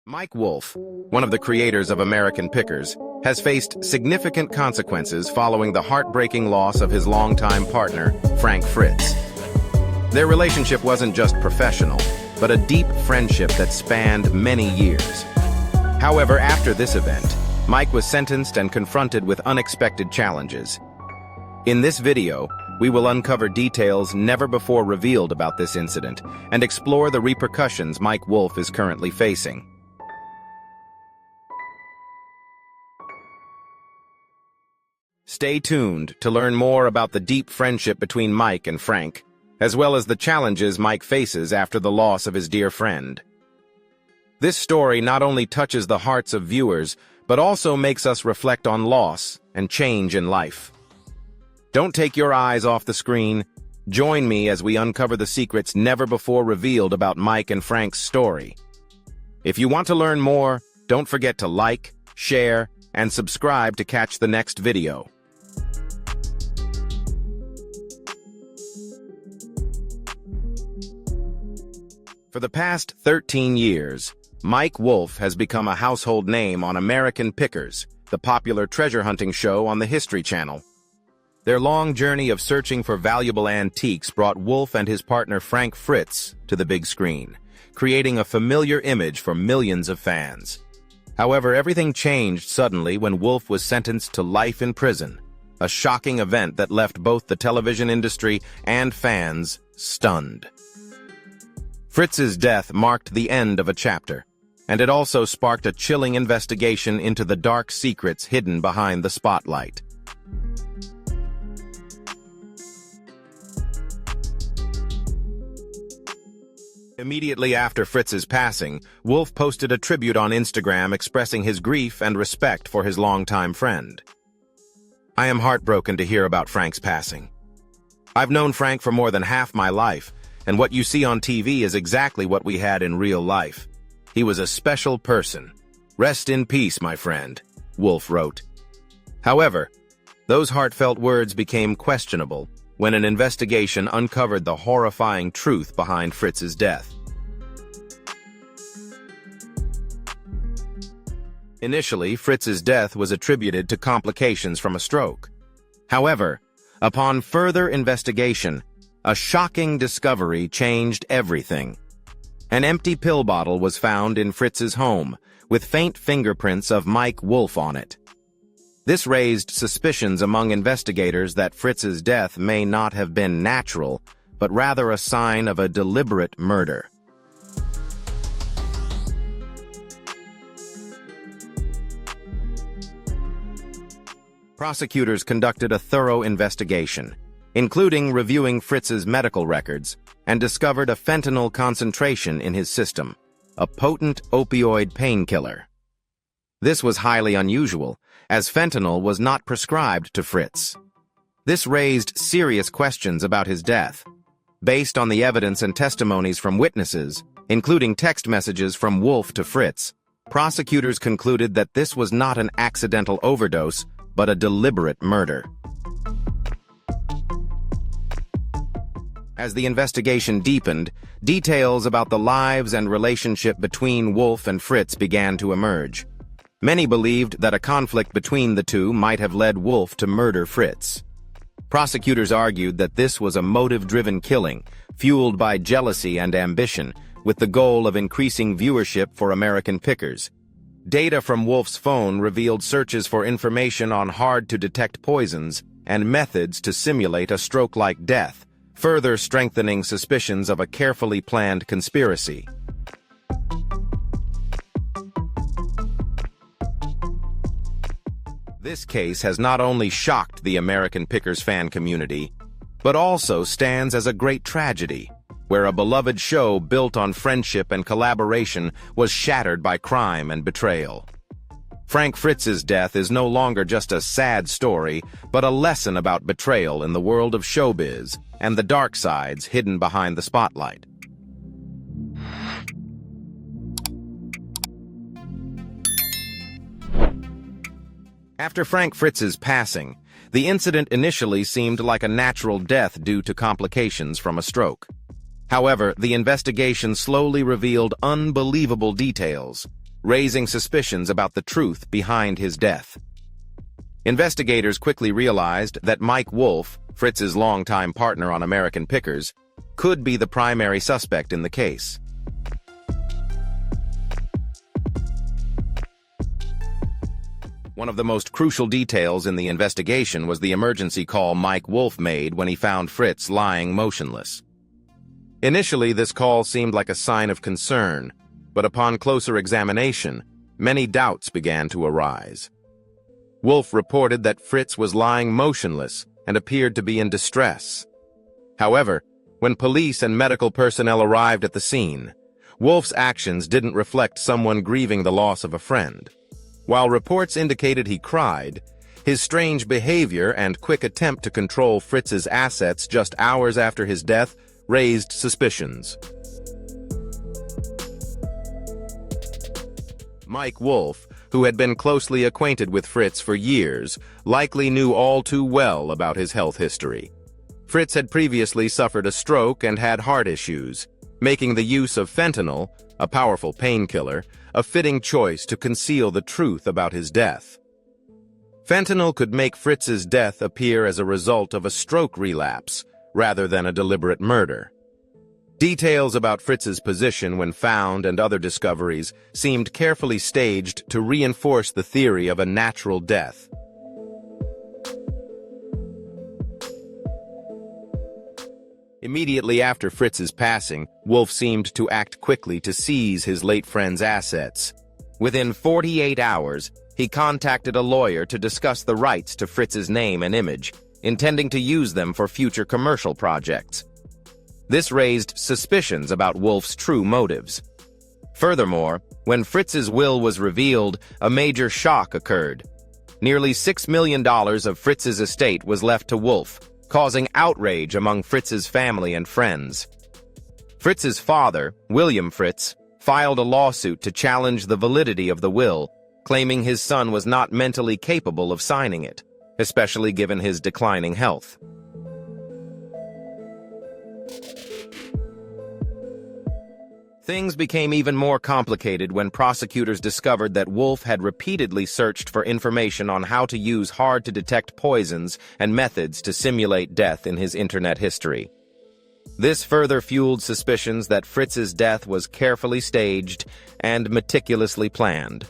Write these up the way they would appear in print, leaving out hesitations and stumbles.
Mike Wolfe, one of the creators of American Pickers, has faced significant consequences following the heartbreaking loss of his longtime partner, Frank Fritz. Their relationship wasn't just professional, but a deep friendship that spanned many years. However, after this event, Mike was sentenced and confronted with unexpected challenges. In this video, we will uncover details never before revealed about this incident and explore the repercussions Mike Wolfe is currently facing. Stay tuned to learn more about the deep friendship between Mike and Frank, as well as the challenges Mike faces after the loss of his dear friend. This story not only touches the hearts of viewers, but also makes us reflect on loss and change in life. Don't take your eyes off the screen. Join me as we uncover the secrets never before revealed about Mike and Frank's story. If you want to learn more, don't forget to like, share, and subscribe to catch the next video. For the past 13 years, Mike Wolfe has become a household name on American Pickers, the popular treasure hunting show on the History Channel. Their long journey of searching for valuable antiques brought Wolfe and his partner Frank Fritz to the big screen, creating a familiar image for millions of fans. However, everything changed suddenly when Wolfe was sentenced to life in prison, a shocking event that left both the television industry and fans stunned. Fritz's death marked the end of a chapter, and it also sparked a chilling investigation into the dark secrets hidden behind the spotlight. Immediately after Fritz's passing, Wolfe posted a tribute on Instagram expressing his grief and respect for his longtime friend. "I am heartbroken to hear about Frank's passing. I've known Frank for more than half my life, and what you see on TV is exactly what we had in real life. He was a special person. Rest in peace, my friend," Wolfe wrote. However, those heartfelt words became questionable when an investigation uncovered the horrifying truth behind Fritz's death. Initially, Fritz's death was attributed to complications from a stroke. However, upon further investigation, a shocking discovery changed everything. An empty pill bottle was found in Fritz's home, with faint fingerprints of Mike Wolfe on it. This raised suspicions among investigators that Fritz's death may not have been natural, but rather a sign of a deliberate murder. Prosecutors conducted a thorough investigation, including reviewing Fritz's medical records, and discovered a fentanyl concentration in his system, a potent opioid painkiller. This was highly unusual, as fentanyl was not prescribed to Fritz. This raised serious questions about his death. Based on the evidence and testimonies from witnesses, including text messages from Wolfe to Fritz, prosecutors concluded that this was not an accidental overdose, but a deliberate murder. As the investigation deepened, details about the lives and relationship between Wolfe and Fritz began to emerge. Many believed that a conflict between the two might have led Wolfe to murder Fritz. Prosecutors argued that this was a motive-driven killing, fueled by jealousy and ambition, with the goal of increasing viewership for American Pickers. Data from Wolfe's phone revealed searches for information on hard-to-detect poisons and methods to simulate a stroke-like death, further strengthening suspicions of a carefully planned conspiracy. This case has not only shocked the American Pickers fan community, but also stands as a great tragedy, where a beloved show built on friendship and collaboration was shattered by crime and betrayal. Frank Fritz's death is no longer just a sad story, but a lesson about betrayal in the world of showbiz and the dark sides hidden behind the spotlight. After Frank Fritz's passing, the incident initially seemed like a natural death due to complications from a stroke. However, the investigation slowly revealed unbelievable details. raising suspicions about the truth behind his death. Investigators quickly realized that Mike Wolfe, Fritz's longtime partner on American Pickers, could be the primary suspect in the case. One of the most crucial details in the investigation was the emergency call Mike Wolfe made when he found Fritz lying motionless. Initially, this call seemed like a sign of concern, but upon closer examination, many doubts began to arise. Wolfe reported that Fritz was lying motionless and appeared to be in distress. However, when police and medical personnel arrived at the scene, Wolfe's actions didn't reflect someone grieving the loss of a friend. While reports indicated he cried, his strange behavior and quick attempt to control Fritz's assets just hours after his death raised suspicions. Mike Wolfe, who had been closely acquainted with Fritz for years, likely knew all too well about his health history. Fritz had previously suffered a stroke and had heart issues, making the use of fentanyl, a powerful painkiller, a fitting choice to conceal the truth about his death. Fentanyl could make Fritz's death appear as a result of a stroke relapse, rather than a deliberate murder. Details about Fritz's position when found and other discoveries seemed carefully staged to reinforce the theory of a natural death. Immediately after Fritz's passing, Wolfe seemed to act quickly to seize his late friend's assets. Within 48 hours, he contacted a lawyer to discuss the rights to Fritz's name and image, intending to use them for future commercial projects. This raised suspicions about Wolfe's true motives. Furthermore, when Fritz's will was revealed, a major shock occurred. Nearly $6 million of Fritz's estate was left to Wolfe, causing outrage among Fritz's family and friends. Fritz's father, William Fritz, filed a lawsuit to challenge the validity of the will, claiming his son was not mentally capable of signing it, especially given his declining health. Things became even more complicated when prosecutors discovered that Wolfe had repeatedly searched for information on how to use hard-to-detect poisons and methods to simulate death in his internet history. This further fueled suspicions that Fritz's death was carefully staged and meticulously planned.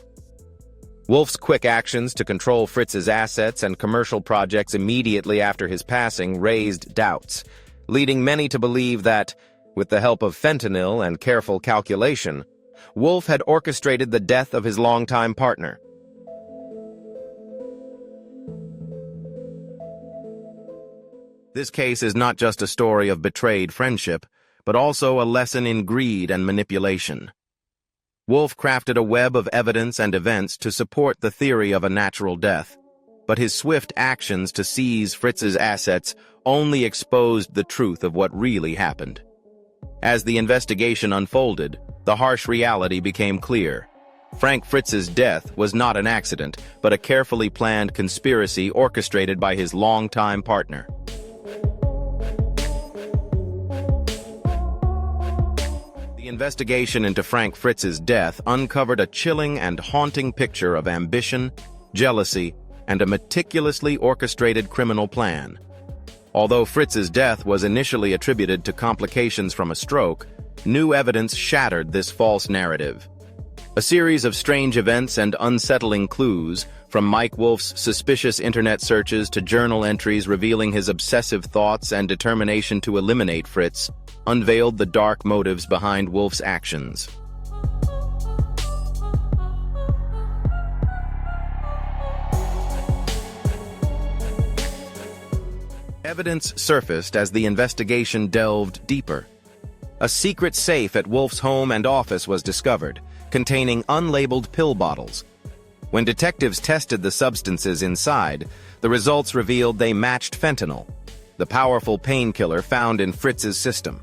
Wolfe's quick actions to control Fritz's assets and commercial projects immediately after his passing raised doubts, leading many to believe that, with the help of fentanyl and careful calculation, Wolfe had orchestrated the death of his longtime partner. This case is not just a story of betrayed friendship, but also a lesson in greed and manipulation. Wolfe crafted a web of evidence and events to support the theory of a natural death, but his swift actions to seize Fritz's assets only exposed the truth of what really happened. As the investigation unfolded, the harsh reality became clear. Frank Fritz's death was not an accident, but a carefully planned conspiracy orchestrated by his longtime partner. The investigation into Frank Fritz's death uncovered a chilling and haunting picture of ambition, jealousy, and a meticulously orchestrated criminal plan. Although Fritz's death was initially attributed to complications from a stroke, new evidence shattered this false narrative. A series of strange events and unsettling clues, from Mike Wolfe's suspicious internet searches to journal entries revealing his obsessive thoughts and determination to eliminate Fritz, unveiled the dark motives behind Wolfe's actions. Evidence surfaced as the investigation delved deeper. A secret safe at Wolfe's home and office was discovered, containing unlabeled pill bottles. When detectives tested the substances inside, the results revealed they matched fentanyl, the powerful painkiller found in Fritz's system.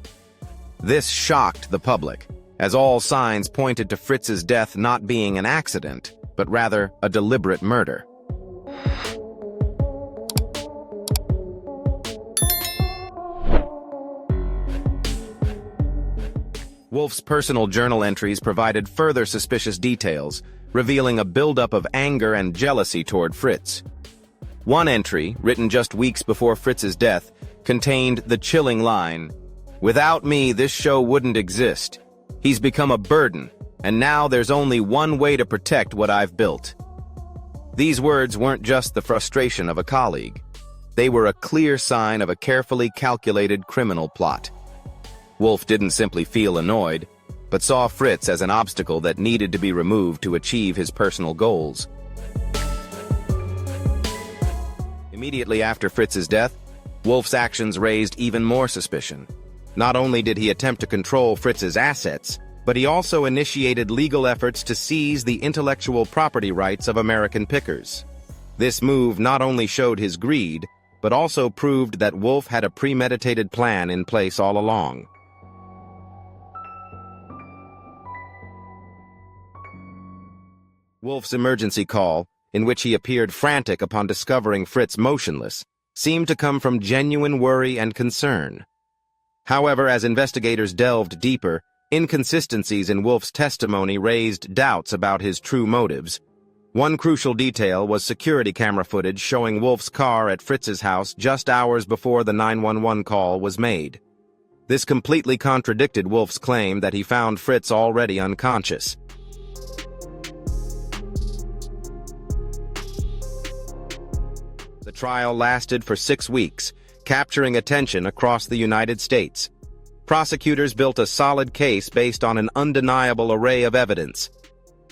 This shocked the public, as all signs pointed to Fritz's death not being an accident, but rather a deliberate murder. Wolfe's personal journal entries provided further suspicious details, revealing a buildup of anger and jealousy toward Fritz. One entry, written just weeks before Fritz's death, contained the chilling line, "Without me, this show wouldn't exist. He's become a burden, and now there's only one way to protect what I've built." These words weren't just the frustration of a colleague. They were a clear sign of a carefully calculated criminal plot. Wolfe didn't simply feel annoyed, but saw Fritz as an obstacle that needed to be removed to achieve his personal goals. Immediately after Fritz's death, Wolfe's actions raised even more suspicion. Not only did he attempt to control Fritz's assets, but he also initiated legal efforts to seize the intellectual property rights of American pickers. This move not only showed his greed, but also proved that Wolfe had a premeditated plan in place all along. Wolfe's emergency call, in which he appeared frantic upon discovering Fritz motionless, seemed to come from genuine worry and concern. However, as investigators delved deeper, inconsistencies in Wolfe's testimony raised doubts about his true motives. One crucial detail was security camera footage showing Wolfe's car at Fritz's house just hours before the 911 call was made. This completely contradicted Wolfe's claim that he found Fritz already unconscious. The trial lasted for 6 weeks, capturing attention across the United States. Prosecutors built a solid case based on an undeniable array of evidence.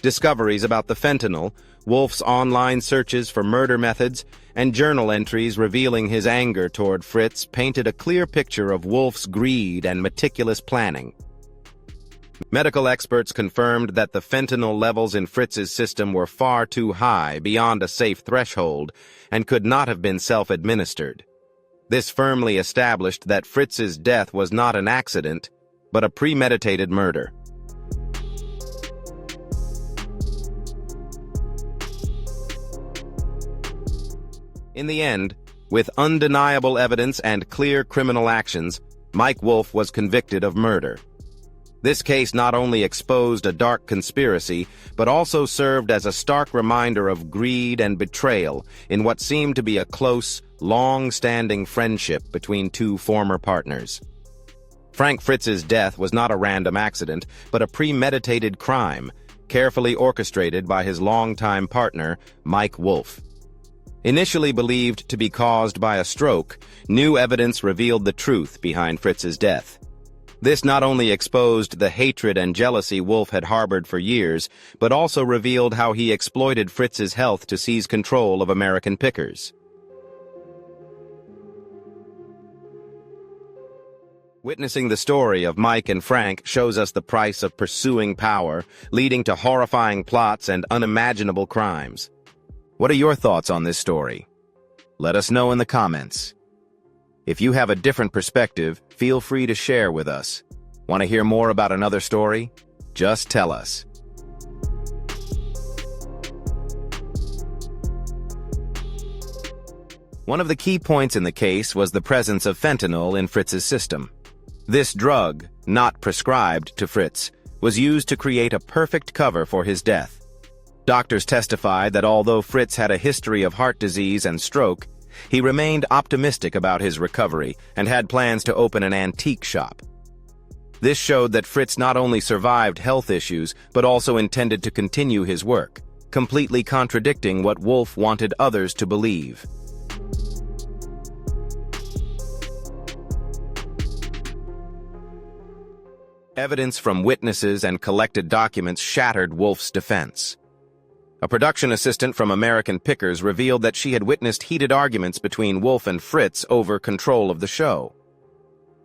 Discoveries about the fentanyl, Wolfe's online searches for murder methods, and journal entries revealing his anger toward Fritz painted a clear picture of Wolfe's greed and meticulous planning. Medical experts confirmed that the fentanyl levels in Fritz's system were far too high, beyond a safe threshold, and could not have been self-administered. This firmly established that Fritz's death was not an accident, but a premeditated murder. In the end, with undeniable evidence and clear criminal actions, Mike Wolfe was convicted of murder. This case not only exposed a dark conspiracy, but also served as a stark reminder of greed and betrayal in what seemed to be a close, long-standing friendship between two former partners. Frank Fritz's death was not a random accident, but a premeditated crime, carefully orchestrated by his longtime partner, Mike Wolfe. Initially believed to be caused by a stroke, new evidence revealed the truth behind Fritz's death. This not only exposed the hatred and jealousy Wolfe had harbored for years, but also revealed how he exploited Fritz's health to seize control of American pickers. Witnessing the story of Mike and Frank shows us the price of pursuing power, leading to horrifying plots and unimaginable crimes. What are your thoughts on this story? Let us know in the comments. If you have a different perspective, feel free to share with us. Want to hear more about another story? Just tell us. One of the key points in the case was the presence of fentanyl in Fritz's system. This drug, not prescribed to Fritz, was used to create a perfect cover for his death. Doctors testified that although Fritz had a history of heart disease and stroke, he remained optimistic about his recovery and had plans to open an antique shop. This showed that Fritz not only survived health issues, but also intended to continue his work, completely contradicting what Wolfe wanted others to believe. Evidence from witnesses and collected documents shattered Wolfe's defense. A production assistant from American Pickers revealed that she had witnessed heated arguments between Wolfe and Fritz over control of the show.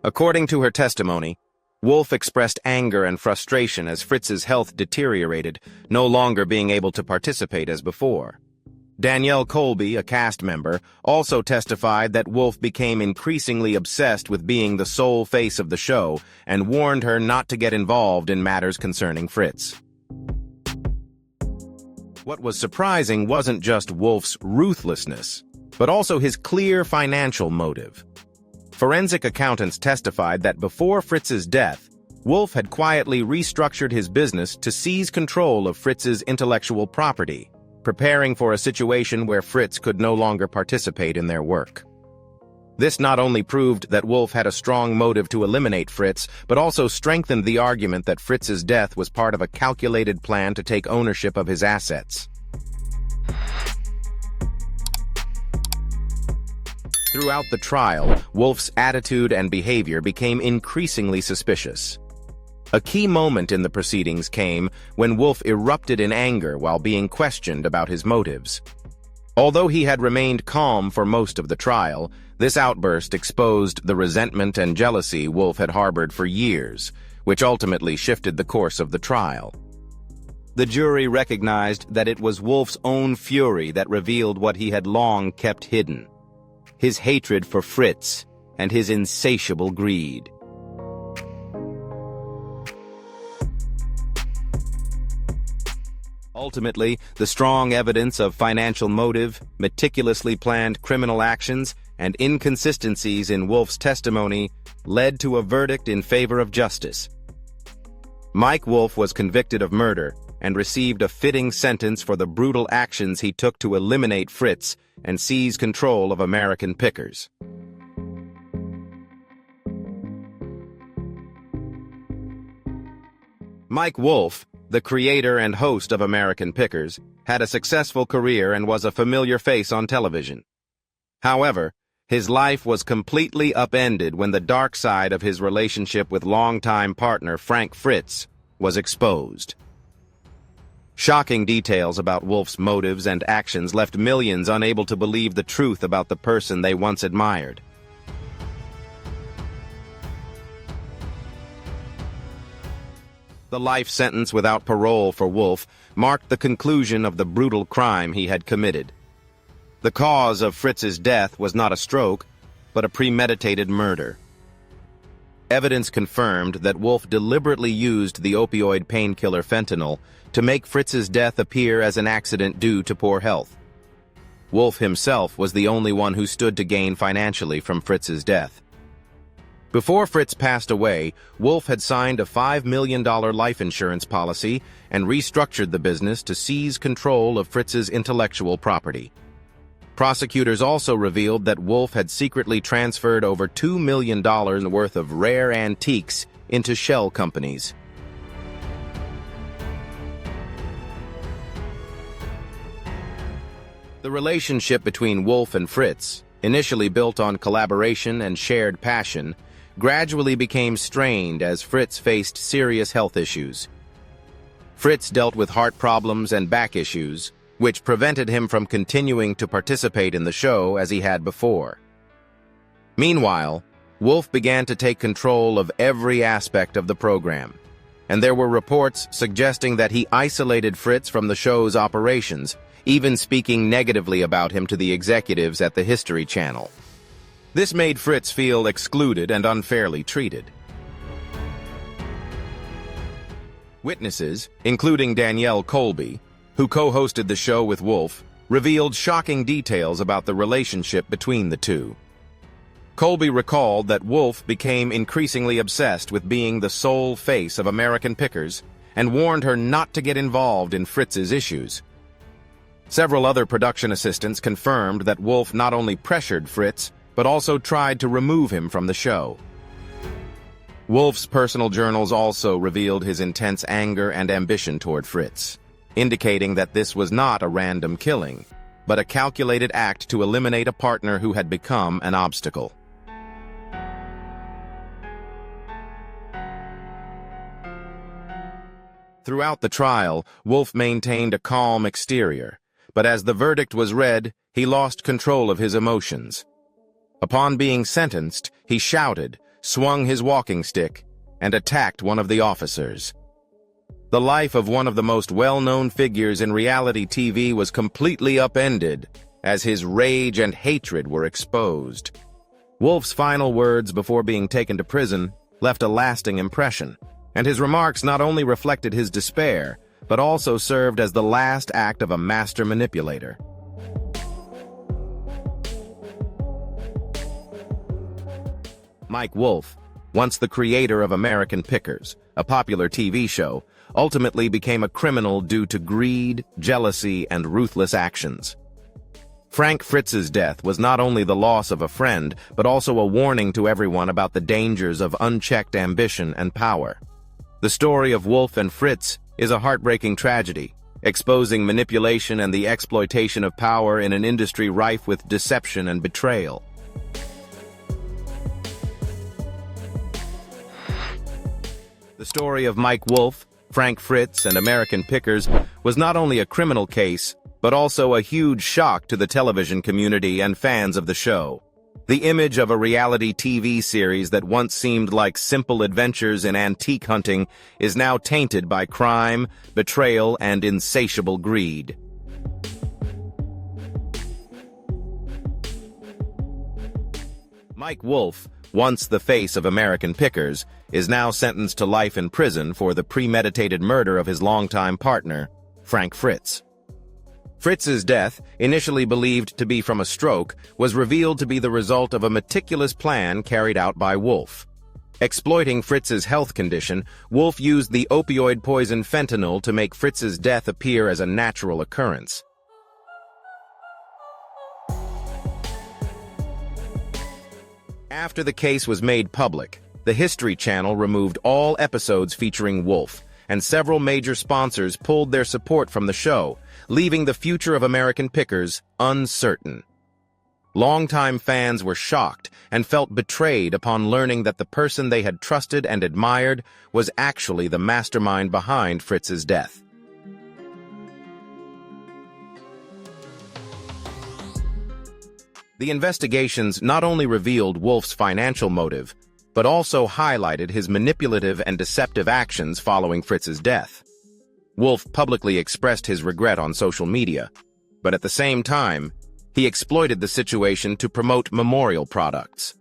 According to her testimony, Wolfe expressed anger and frustration as Fritz's health deteriorated, no longer being able to participate as before. Danielle Colby, a cast member, also testified that Wolfe became increasingly obsessed with being the sole face of the show and warned her not to get involved in matters concerning Fritz. What was surprising wasn't just Wolfe's ruthlessness, but also his clear financial motive. Forensic accountants testified that before Fritz's death, Wolfe had quietly restructured his business to seize control of Fritz's intellectual property, preparing for a situation where Fritz could no longer participate in their work. This not only proved that Wolfe had a strong motive to eliminate Fritz, but also strengthened the argument that Fritz's death was part of a calculated plan to take ownership of his assets. Throughout the trial, Wolfe's attitude and behavior became increasingly suspicious. A key moment in the proceedings came when Wolfe erupted in anger while being questioned about his motives. Although he had remained calm for most of the trial, this outburst exposed the resentment and jealousy Wolfe had harbored for years, which ultimately shifted the course of the trial. The jury recognized that it was Wolfe's own fury that revealed what he had long kept hidden: his hatred for Fritz and his insatiable greed. Ultimately, the strong evidence of financial motive, meticulously planned criminal actions, and inconsistencies in Wolfe's testimony led to a verdict in favor of justice. Mike Wolfe was convicted of murder and received a fitting sentence for the brutal actions he took to eliminate Fritz and seize control of American Pickers. Mike Wolfe, the creator and host of American Pickers, had a successful career and was a familiar face on television. However, his life was completely upended when the dark side of his relationship with longtime partner Frank Fritz was exposed. Shocking details about Wolfe's motives and actions left millions unable to believe the truth about the person they once admired. The life sentence without parole for Wolfe marked the conclusion of the brutal crime he had committed. The cause of Fritz's death was not a stroke, but a premeditated murder. Evidence confirmed that Wolfe deliberately used the opioid painkiller fentanyl to make Fritz's death appear as an accident due to poor health. Wolfe himself was the only one who stood to gain financially from Fritz's death. Before Fritz passed away, Wolfe had signed a $5 million life insurance policy and restructured the business to seize control of Fritz's intellectual property. Prosecutors also revealed that Wolfe had secretly transferred over $2 million worth of rare antiques into shell companies. The relationship between Wolfe and Fritz, initially built on collaboration and shared passion, gradually became strained as Fritz faced serious health issues. Fritz dealt with heart problems and back issues, which prevented him from continuing to participate in the show as he had before. Meanwhile, Wolfe began to take control of every aspect of the program, and there were reports suggesting that he isolated Fritz from the show's operations, even speaking negatively about him to the executives at the History Channel. This made Fritz feel excluded and unfairly treated. Witnesses, including Danielle Colby, who co-hosted the show with Wolfe, revealed shocking details about the relationship between the two. Colby recalled that Wolfe became increasingly obsessed with being the sole face of American Pickers and warned her not to get involved in Fritz's issues. Several other production assistants confirmed that Wolfe not only pressured Fritz, but also tried to remove him from the show. Wolfe's personal journals also revealed his intense anger and ambition toward Fritz, indicating that this was not a random killing, but a calculated act to eliminate a partner who had become an obstacle. Throughout the trial, Wolfe maintained a calm exterior, but as the verdict was read, he lost control of his emotions. Upon being sentenced, he shouted, swung his walking stick, and attacked one of the officers. The life of one of the most well-known figures in reality TV was completely upended as his rage and hatred were exposed. Wolfe's final words before being taken to prison left a lasting impression, and his remarks not only reflected his despair, but also served as the last act of a master manipulator. Mike Wolfe, once the creator of American Pickers, a popular TV show, ultimately became a criminal due to greed, jealousy, and ruthless actions. Frank Fritz's death was not only the loss of a friend, but also a warning to everyone about the dangers of unchecked ambition and power. The story of Wolfe and Fritz is a heartbreaking tragedy, exposing manipulation and the exploitation of power in an industry rife with deception and betrayal. The story of Mike Wolfe, Frank Fritz, and American Pickers was not only a criminal case, but also a huge shock to the television community and fans of the show. The image of a reality TV series that once seemed like simple adventures in antique hunting is now tainted by crime, betrayal, and insatiable greed. Mike Wolfe, once the face of American Pickers, is now sentenced to life in prison for the premeditated murder of his longtime partner, Frank Fritz. Fritz's death, initially believed to be from a stroke, was revealed to be the result of a meticulous plan carried out by Wolfe. Exploiting Fritz's health condition, Wolfe used the opioid poison fentanyl to make Fritz's death appear as a natural occurrence. After the case was made public, the History Channel removed all episodes featuring Wolfe, and several major sponsors pulled their support from the show, leaving the future of American Pickers uncertain. Longtime fans were shocked and felt betrayed upon learning that the person they had trusted and admired was actually the mastermind behind Fritz's death. The investigations not only revealed Wolfe's financial motive, but also highlighted his manipulative and deceptive actions following Fritz's death. Wolfe publicly expressed his regret on social media, but at the same time, he exploited the situation to promote memorial products.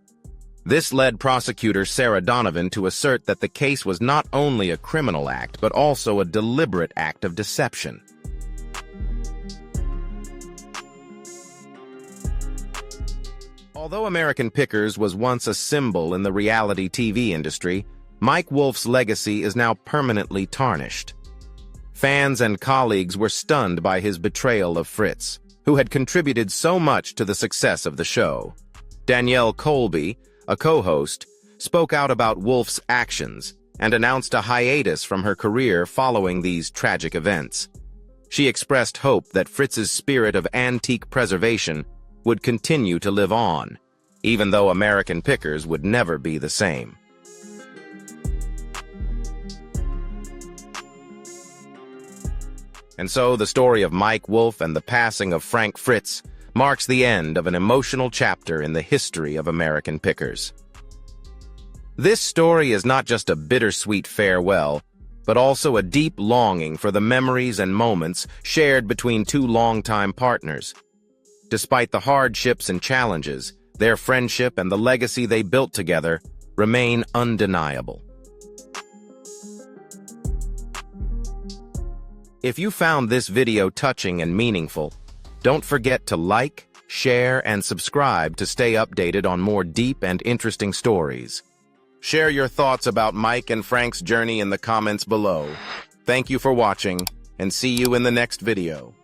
This led prosecutor Sarah Donovan to assert that the case was not only a criminal act, but also a deliberate act of deception. Although American Pickers was once a symbol in the reality TV industry, Mike Wolfe's legacy is now permanently tarnished. Fans and colleagues were stunned by his betrayal of Fritz, who had contributed so much to the success of the show. Danielle Colby, a co-host, spoke out about Wolfe's actions and announced a hiatus from her career following these tragic events. She expressed hope that Fritz's spirit of antique preservation would continue to live on, even though American Pickers would never be the same. And so the story of Mike Wolfe and the passing of Frank Fritz marks the end of an emotional chapter in the history of American Pickers. This story is not just a bittersweet farewell, but also a deep longing for the memories and moments shared between two longtime partners. Despite the hardships and challenges, their friendship and the legacy they built together remain undeniable. If you found this video touching and meaningful, don't forget to like, share, and subscribe to stay updated on more deep and interesting stories. Share your thoughts about Mike and Frank's journey in the comments below. Thank you for watching, and see you in the next video.